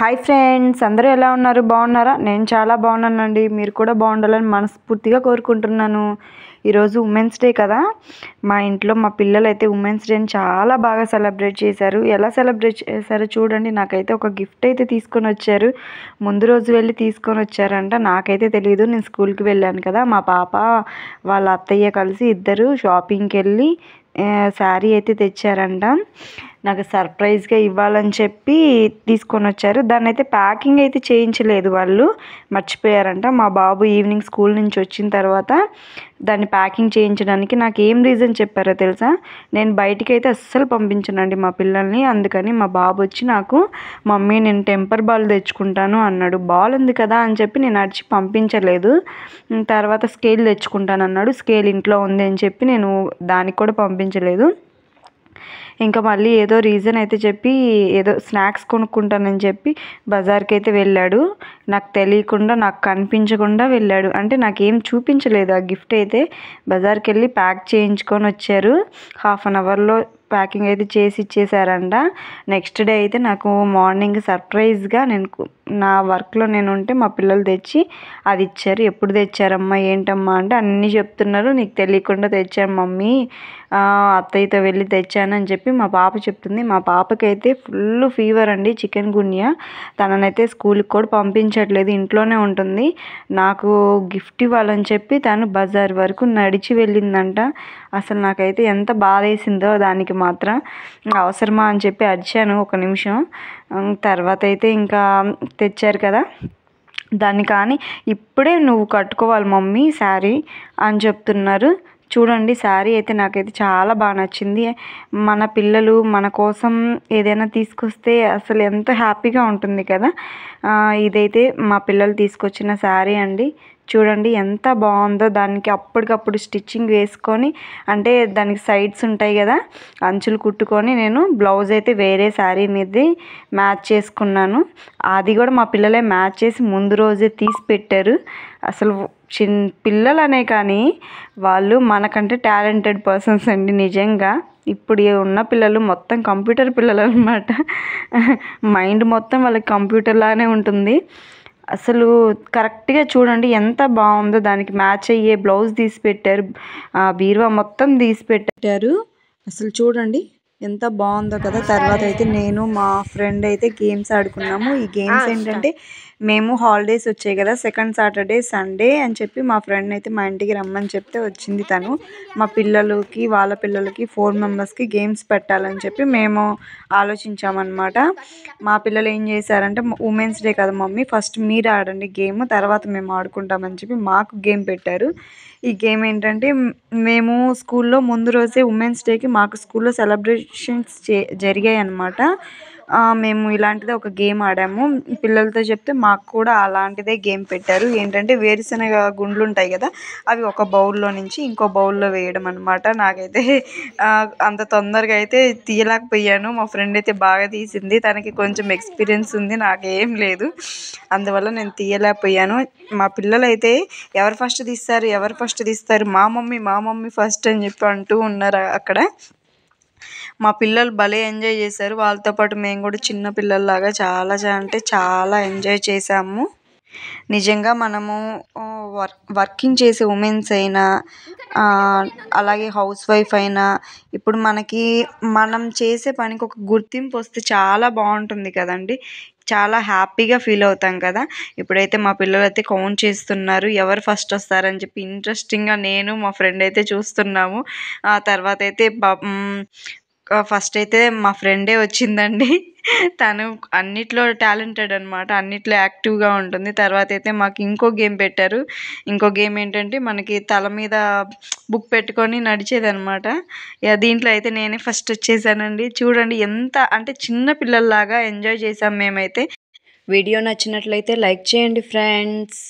Hi friends, అందరూ ఎలా ఉన్నారు? బాగున్నారా? నేను చాలా బాగున్నానండి. మీరు కూడా బాగుండాలని మనస్ఫూర్తిగా కోరుకుంటున్నాను. ఈరోజు ఉమెన్స్ డే కదా, మా ఇంట్లో మా పిల్లలు అయితే ఉమెన్స్ డేని చాలా బాగా సెలబ్రేట్ చేశారు. ఎలా సెలబ్రేట్ చేశారో చూడండి. నాకైతే ఒక గిఫ్ట్ అయితే తీసుకొని వచ్చారు. ముందు రోజు వెళ్ళి తీసుకొని వచ్చారంట, నాకైతే తెలియదు. నేను స్కూల్కి వెళ్ళాను కదా, మా పాప వాళ్ళ అత్తయ్య కలిసి ఇద్దరు షాపింగ్కి వెళ్ళి శారీ అయితే తెచ్చారంట. నాకు సర్ప్రైజ్గా ఇవ్వాలని చెప్పి తీసుకొని వచ్చారు. దాన్ని అయితే ప్యాకింగ్ అయితే చేయించలేదు, వాళ్ళు మర్చిపోయారంట. మా బాబు ఈవినింగ్ స్కూల్ నుంచి వచ్చిన తర్వాత దాన్ని ప్యాకింగ్ చేయించడానికి నాకు ఏం రీజన్ చెప్పారో తెలుసా? నేను బయటికి అయితే అస్సలు పంపించనండి మా పిల్లల్ని. అందుకని మా బాబు వచ్చి నాకు, మమ్మీ నేను టెంపర్ బాల్ తెచ్చుకుంటాను అన్నాడు. బాల్ ఉంది కదా అని చెప్పి నేను అడిచి పంపించలేదు. తర్వాత స్కేల్ తెచ్చుకుంటాను అన్నాడు. స్కేల్ ఇంట్లో ఉంది అని చెప్పి నేను దానికి కూడా పంపించలేదు. ఇంకా మళ్ళీ ఏదో రీజన్ అయితే చెప్పి ఏదో స్నాక్స్ కొనుక్కుంటానని చెప్పి బజార్కి అయితే వెళ్ళాడు. నాకు తెలియకుండా, నాకు కనిపించకుండా వెళ్ళాడు. అంటే నాకేం చూపించలేదు ఆ గిఫ్ట్ అయితే. బజార్కి వెళ్ళి ప్యాక్ చేయించుకొని వచ్చారు. 1/2 అవర్లో ప్యాకింగ్ అయితే చేసి ఇచ్చేసారంట. నెక్స్ట్ డే అయితే నాకు మార్నింగ్ సర్ప్రైజ్గా నా వర్క్లో నేను ఉంటే మా పిల్లలు తెచ్చి అది ఇచ్చారు. ఎప్పుడు తెచ్చారమ్మా, ఏంటమ్మా అంటే అన్నీ చెప్తున్నారు. నీకు తెలియకుండా తెచ్చాను మమ్మీ, అత్తయ్యతో వెళ్ళి తెచ్చానని చెప్పి మా పాప చెప్తుంది. మా పాపకైతే ఫుల్ ఫీవర్ అండి, చికెన్ గున్యా. తననైతే స్కూల్కి కూడా పంపించట్లేదు, ఇంట్లోనే ఉంటుంది. నాకు గిఫ్ట్ ఇవ్వాలని చెప్పి తను బజార్ వరకు నడిచి వెళ్ళిందంట. అసలు నాకైతే ఎంత బాధ వేసిందో దానికి మాత్రం. అవసరమా అని చెప్పి అరిచాను ఒక నిమిషం. తర్వాత అయితే ఇంకా తెచ్చారు కదా దాన్ని, కానీ ఇప్పుడే నువ్వు కట్టుకోవాలి మమ్మీ శారీ అని చెప్తున్నారు. చూడండి, శారీ అయితే నాకైతే చాలా బాగా నచ్చింది. మన పిల్లలు మన కోసం ఏదైనా తీసుకొస్తే అసలు ఎంత హ్యాపీగా ఉంటుంది కదా. ఇదైతే మా పిల్లలు తీసుకొచ్చిన శారీ అండి. చూడండి ఎంత బాగుందో. దానికి అప్పటికప్పుడు స్టిచ్చింగ్ వేసుకొని, అంటే దానికి సైడ్స్ ఉంటాయి కదా, అంచులు కుట్టుకొని నేను బ్లౌజ్ అయితే వేరే శారీ మీద మ్యాచ్ చేసుకున్నాను. అది కూడా మా పిల్లలే మ్యాచ్ చేసి ముందు రోజే తీసి పెట్టారు. అసలు పిల్లలనే కానీ వాళ్ళు మనకంటే టాలెంటెడ్ పర్సన్స్ అండి నిజంగా. ఇప్పుడు ఉన్న పిల్లలు మొత్తం కంప్యూటర్ పిల్లలు అనమాట. మైండ్ మొత్తం వాళ్ళకి కంప్యూటర్లానే ఉంటుంది. అసలు కరెక్ట్గా చూడండి ఎంత బాగుందో. దానికి మ్యాచ్ అయ్యే బ్లౌజ్ తీసి పెట్టారు, బీరువా మొత్తం తీసి పెట్టారు. అసలు చూడండి ఎంత బాగుందో కదా. తర్వాత అయితే నేను మా ఫ్రెండ్ అయితే గేమ్స్ ఆడుకున్నాము. ఈ గేమ్స్ ఏంటంటే, మేము హాలిడేస్ వచ్చాయి కదా, సెకండ్ సాటర్డే సండే అని చెప్పి మా ఫ్రెండ్ అయితే మా ఇంటికి రమ్మని చెప్తే వచ్చింది తను. మా పిల్లలకి, వాళ్ళ పిల్లలకి 4 మెంబర్స్కి గేమ్స్ పెట్టాలని చెప్పి మేము ఆలోచించామన్నమాట. మా పిల్లలు ఏం చేశారంటే, ఉమెన్స్ డే కదా మమ్మీ, ఫస్ట్ మీరు ఆడండి గేమ్, తర్వాత మేము ఆడుకుంటామని చెప్పి మాకు గేమ్ పెట్టారు. ఈ గేమ్ ఏంటంటే, మేము స్కూల్లో ముందు రోజే ఉమెన్స్ డేకి మాకు స్కూల్లో సెలబ్రేషన్స్ జరిగాయి అన్నమాట. మేము ఇలాంటిదే ఒక గేమ్ ఆడాము. పిల్లలతో చెప్తే మాకు కూడా అలాంటిదే గేమ్ పెట్టారు. ఏంటంటే, వేరుశనగ గుండ్లు ఉంటాయి కదా, అవి ఒక బౌల్లో నుంచి ఇంకో బౌల్లో వేయడం అనమాట. నాకైతే అంత తొందరగా అయితే తీయలేకపోయాను. మా ఫ్రెండ్ అయితే బాగా తీసింది, తనకి కొంచెం ఎక్స్పీరియన్స్ ఉంది, నాకేం లేదు. అందువల్ల నేను తీయలేకపోయాను. మా పిల్లలు అయితే ఎవరు ఫస్ట్ తీస్తారు, మా మమ్మీ ఫస్ట్ అని చెప్పి అంటూ ఉన్నారు అక్కడ. మా పిల్లలు భలే ఎంజాయ్ చేశారు. వాళ్ళతో పాటు మేము కూడా చిన్న పిల్లల్లాగా చాలా అంటే చాలా ఎంజాయ్ చేసాము. నిజంగా మనము వర్కింగ్ చేసే ఉమెన్స్ అయినా, అలాగే హౌస్ వైఫ్ అయినా, ఇప్పుడు మనం చేసే పనికి ఒక గుర్తింపు వస్తే చాలా బాగుంటుంది కదండి. చాలా హ్యాపీగా ఫీల్ అవుతాం కదా. ఇప్పుడైతే మా పిల్లలు అయితే కౌంట్ చేస్తున్నారు ఎవరు ఫస్ట్ వస్తారని చెప్పి. ఇంట్రెస్టింగ్గా నేను మా ఫ్రెండ్ అయితే చూస్తున్నాము. ఆ తర్వాత అయితే ఫస్ట్ అయితే మా ఫ్రెండే వచ్చిందండి. తను అన్నిట్లో టాలెంటెడ్ అనమాట, అన్నిట్లో యాక్టివ్గా ఉంటుంది. తర్వాత అయితే మాకు ఇంకో గేమ్ పెట్టారు. ఇంకో గేమ్ ఏంటంటే, మనకి తల మీద బుక్ పెట్టుకొని నడిచేదనమాట. దీంట్లో అయితే నేనే ఫస్ట్ వచ్చేసానండి. చూడండి ఎంత అంటే చిన్న పిల్లల్లాగా ఎంజాయ్ చేసాం మేమైతే. వీడియో నచ్చినట్లయితే లైక్ చేయండి ఫ్రెండ్స్.